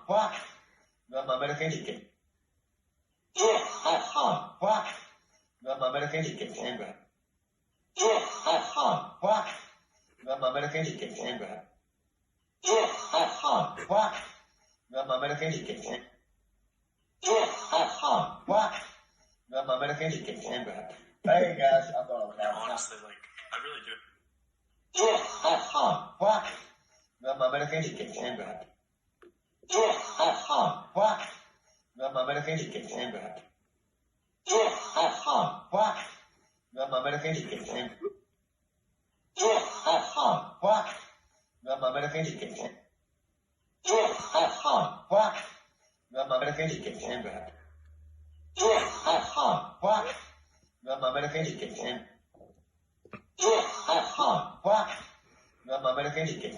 What? Não, American chicken. What? Não, American chicken. What? Não, American chicken. What? Não, American chicken. What? No, American chicken. Hey guys, I thought I was out. Honestly, like, I really do. What? No, American chicken. What? No, American chicken. What? No, American chicken. What? No, American chicken. What? No, American chicken. What? No, American chicken. What? No, American chicken.